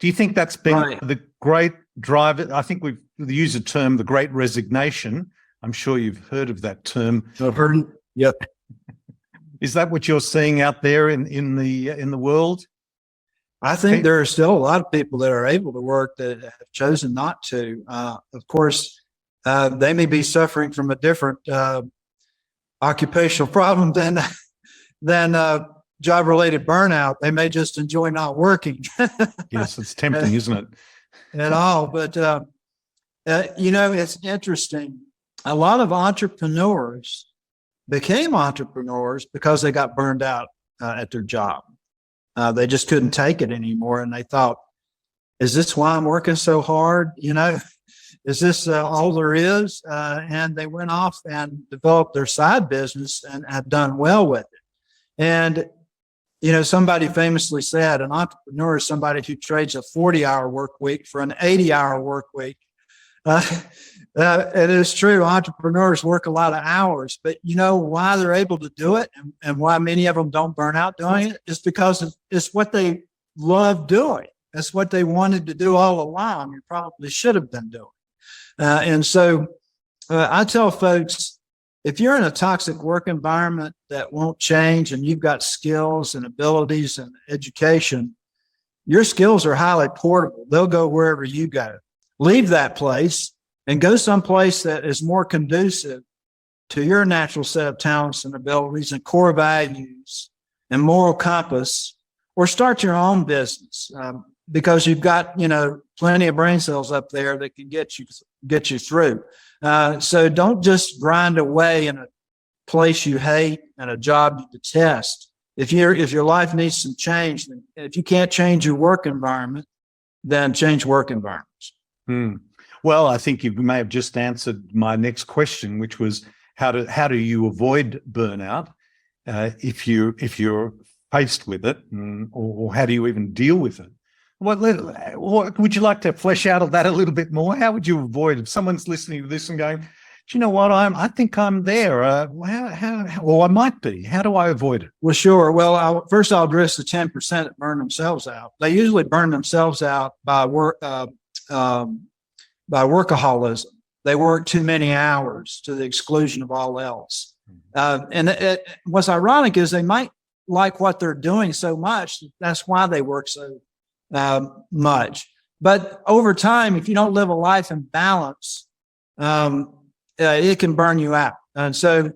Do you think that's been Right. the great driver? I think we've used the term the Great Resignation. I'm sure you've heard of that term. I've heard. Yep. Is that what you're seeing out there in the world? I think there are still a lot of people that are able to work that have chosen not to. Of course, they may be suffering from a different occupational problem than job-related burnout. They may just enjoy not working. Yes, it's tempting, isn't it? At all. But it's interesting. A lot of entrepreneurs became entrepreneurs because they got burned out at their job. They just couldn't take it anymore. And they thought, is this why I'm working so hard? Is this all there is? And they went off and developed their side business and have done well with it. And, somebody famously said an entrepreneur is somebody who trades a 40-hour work week for an 80-hour work week. It is true. Entrepreneurs work a lot of hours, but you know why they're able to do it and why many of them don't burn out doing it is because it's what they love doing. That's what they wanted to do all along and probably should have been doing. And so I tell folks, if you're in a toxic work environment that won't change and you've got skills and abilities and education, your skills are highly portable. They'll go wherever you go. Leave that place and go someplace that is more conducive to your natural set of talents and abilities and core values and moral compass, or start your own business because you've got, plenty of brain cells up there that can get you through. So don't just grind away in a place you hate and a job you detest. If your life needs some change, then if you can't change your work environment, then change work environments. Well, I think you may have just answered my next question, which was how do you avoid burnout if you're faced with it, or how do you even deal with it? What would you like to flesh out of that a little bit more? How would you avoid if someone's listening to this and going, do you know what? I think I'm there. Or I might be. How do I avoid it? Well, sure. Well, I'll address the 10% that burn themselves out. They usually burn themselves out by workaholism. They work too many hours to the exclusion of all else. And what's ironic is they might like what they're doing so much. That's why they work so much. But over time, if you don't live a life in balance, it can burn you out. And so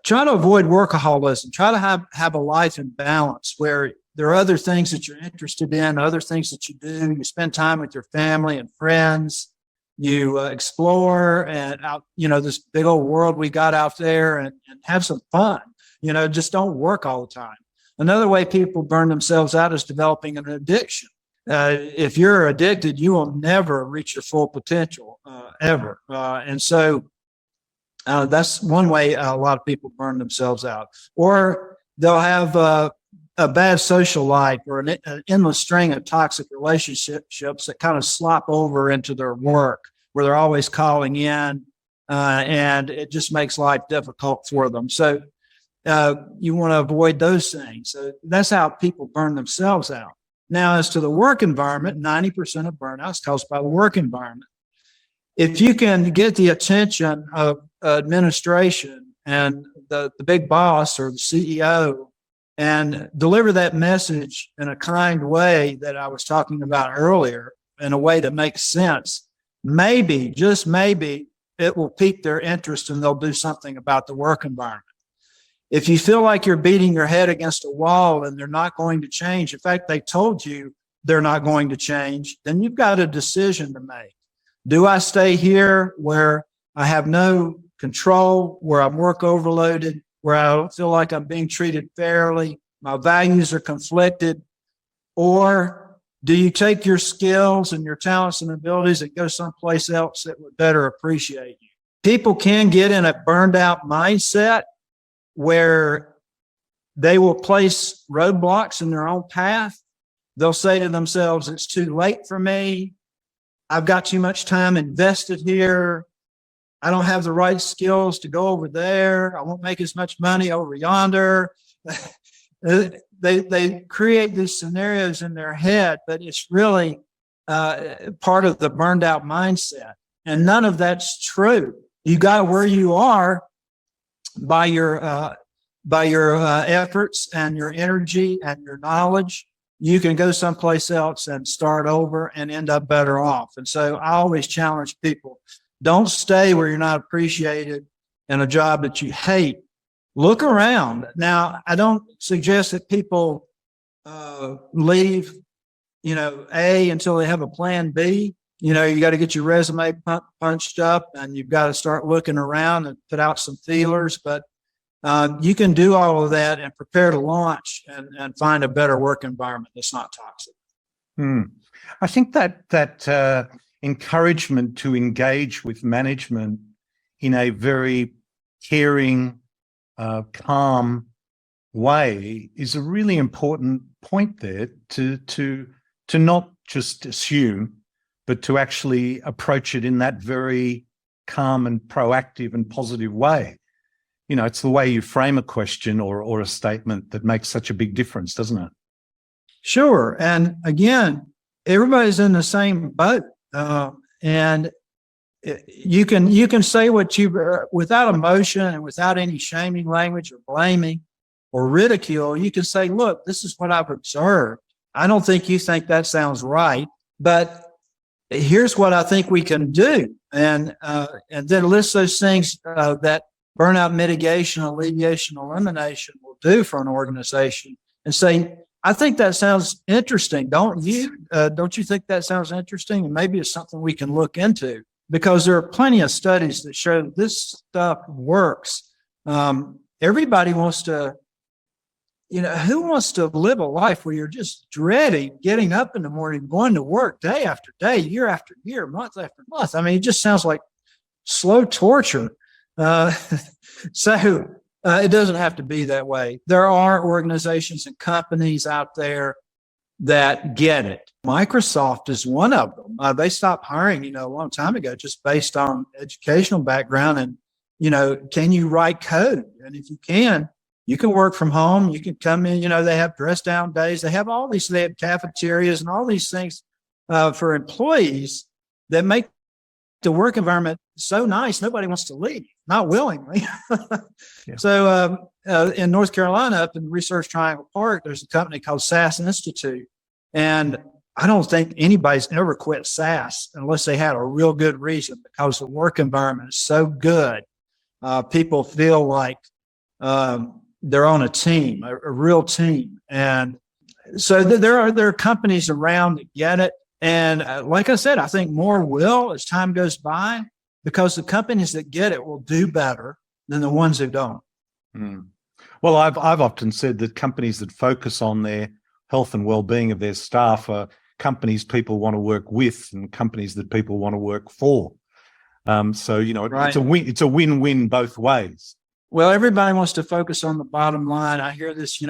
try to avoid workaholism. Try to have a life in balance where there are other things that you're interested in, other things that you do. You spend time with your family and friends. You explore and out, this big old world we got out there and have some fun. Just don't work all the time. Another way people burn themselves out is developing an addiction. If you're addicted, you will never reach your full potential, ever. And so that's one way a lot of people burn themselves out. Or they'll have a bad social life or an endless string of toxic relationships that kind of slop over into their work, where they're always calling in, and it just makes life difficult for them. So you want to avoid those things. So that's how people burn themselves out. Now, as to the work environment, 90% of burnout is caused by the work environment. If you can get the attention of administration and the big boss or the CEO and deliver that message in a kind way that I was talking about earlier, in a way that makes sense, maybe, just maybe, it will pique their interest and they'll do something about the work environment. If you feel like you're beating your head against a wall and they're not going to change, in fact, they told you they're not going to change, then you've got a decision to make. Do I stay here where I have no control, where I'm work overloaded, where I don't feel like I'm being treated fairly, my values are conflicted? Or do you take your skills and your talents and abilities and go someplace else that would better appreciate you? People can get in a burned out mindset where they will place roadblocks in their own path. They'll say to themselves, it's too late for me. I've got too much time invested here. I don't have the right skills to go over there. I won't make as much money over yonder. they create these scenarios in their head, but it's really part of the burned out mindset. And none of that's true. You got where you are by your efforts and your energy and your knowledge. You can go someplace else and start over and end up better off. And so I always challenge people, don't stay where you're not appreciated in a job that you hate. Look around. Now, I don't suggest that people leave, A until they have a plan B. You got to get your resume punched up and you've got to start looking around and put out some feelers. But you can do all of that and prepare to launch and find a better work environment that's not toxic. I think that encouragement to engage with management in a very caring, calm way is a really important point there to not just assume, but to actually approach it in that very calm and proactive and positive way. It's the way you frame a question or a statement that makes such a big difference, doesn't it? Sure. And again, everybody's in the same boat. And you can say what without emotion and without any shaming language or blaming or ridicule. You can say, look, this is what I've observed. I don't think you think that sounds right, but here's what I think we can do. And then list those things that burnout mitigation, alleviation, elimination will do for an organization, and say, I think that sounds interesting. Don't you? Don't you think that sounds interesting? And maybe it's something we can look into, because there are plenty of studies that show that this stuff works. Everybody wants to, who wants to live a life where you're just dreading getting up in the morning, going to work day after day, year after year, month after month? I mean, it just sounds like slow torture. So it doesn't have to be that way. There are organizations and companies out there that get it. Microsoft is one of them. They stopped hiring, a long time ago, just based on educational background and, can you write code? And if you can work from home. You can come in, they have dress down days. They have all these, they have cafeterias and all these things for employees that make the work environment so nice, nobody wants to leave, not willingly. Yeah. So in North Carolina, up in Research Triangle Park, there's a company called SAS Institute. And I don't think anybody's ever quit SAS unless they had a real good reason, because the work environment is so good. People feel like they're on a team, a real team. And so there are companies around that get it. And like I said, I think more will as time goes by, because the companies that get it will do better than the ones who don't. Well, I've often said that companies that focus on their health and well-being of their staff are companies people want to work with and companies that people want to work for. So, right. It's a win-win both ways. Well, everybody wants to focus on the bottom line. I hear this,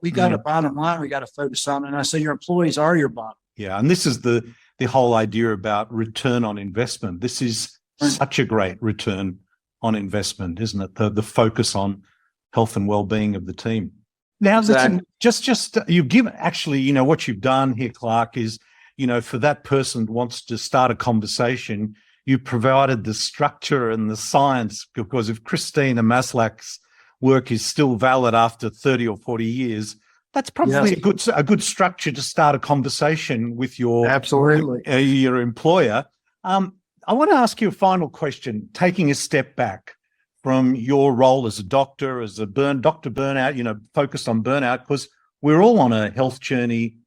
we got a bottom line we got to focus on. And I say your employees are your bottom. Yeah. And this is the whole idea about return on investment. This is such a great return on investment, isn't it? The focus on health and well-being of the team. Now, exactly. just you've given, actually, what you've done here, Clark, is, for that person who wants to start a conversation, you provided the structure and the science, because if Christina Maslach's work is still valid after 30 or 40 years, that's probably a good structure to start a conversation with your employer. I want to ask you a final question, taking a step back from your role as a doctor, as a Dr. Burnout, focused on burnout, because we're all on a health journey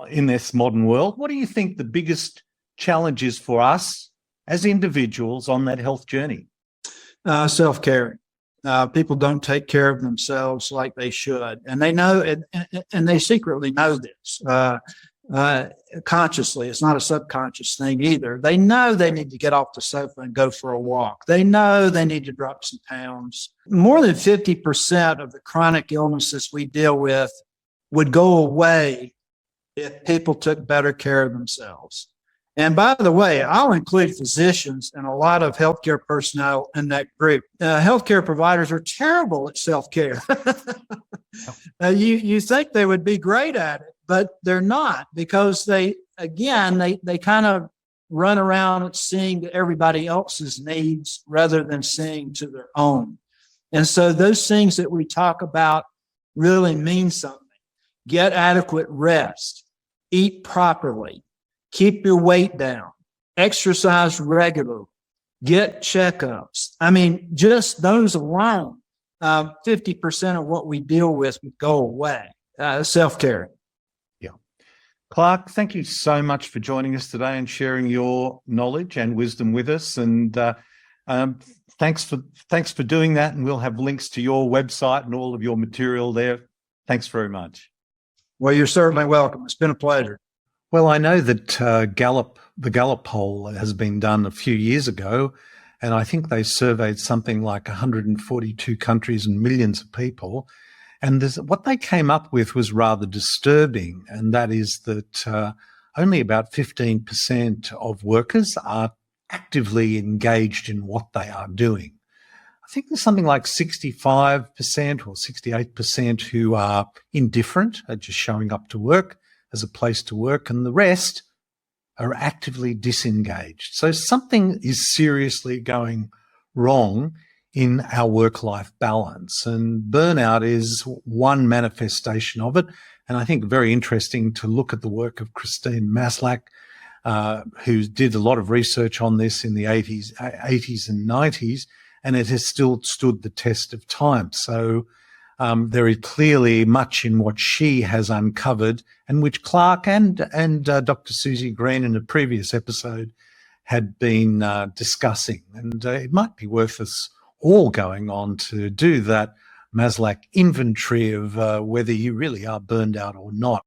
in this modern world. What do you think the biggest challenge is for us as individuals on that health journey? Self-care. People don't take care of themselves like they should. And they know, and they secretly know this consciously. It's not a subconscious thing either. They know they need to get off the sofa and go for a walk. They know they need to drop some pounds. More than 50% of the chronic illnesses we deal with would go away if people took better care of themselves. And by the way, I'll include physicians and a lot of healthcare personnel in that group. Healthcare providers are terrible at self-care. You think they would be great at it, but they're not, because they kind of run around and seeing to everybody else's needs rather than seeing to their own. And so those things that we talk about really mean something. Get adequate rest, eat properly, keep your weight down, exercise regularly, get checkups. I mean, just those alone, 50% of what we deal with would go away. Self-care. Yeah. Clark, thank you so much for joining us today and sharing your knowledge and wisdom with us. And thanks for doing that. And we'll have links to your website and all of your material there. Thanks very much. Well, you're certainly welcome. It's been a pleasure. Well, I know that the Gallup poll has been done a few years ago, and I think they surveyed something like 142 countries and millions of people. And what they came up with was rather disturbing, and that is that only about 15% of workers are actively engaged in what they are doing. I think there's something like 65% or 68% who are indifferent, are just showing up to work as a place to work, and the rest are actively disengaged. So something is seriously going wrong in our work-life balance, and burnout is one manifestation of it. And I think very interesting to look at the work of Christine Maslach, who did a lot of research on this in the 80s and 90s, and it has still stood the test of time. So there is clearly much in what she has uncovered, and which Clark and Dr. Susie Green in a previous episode had been discussing. And it might be worth us all going on to do that Maslach inventory of whether you really are burned out or not.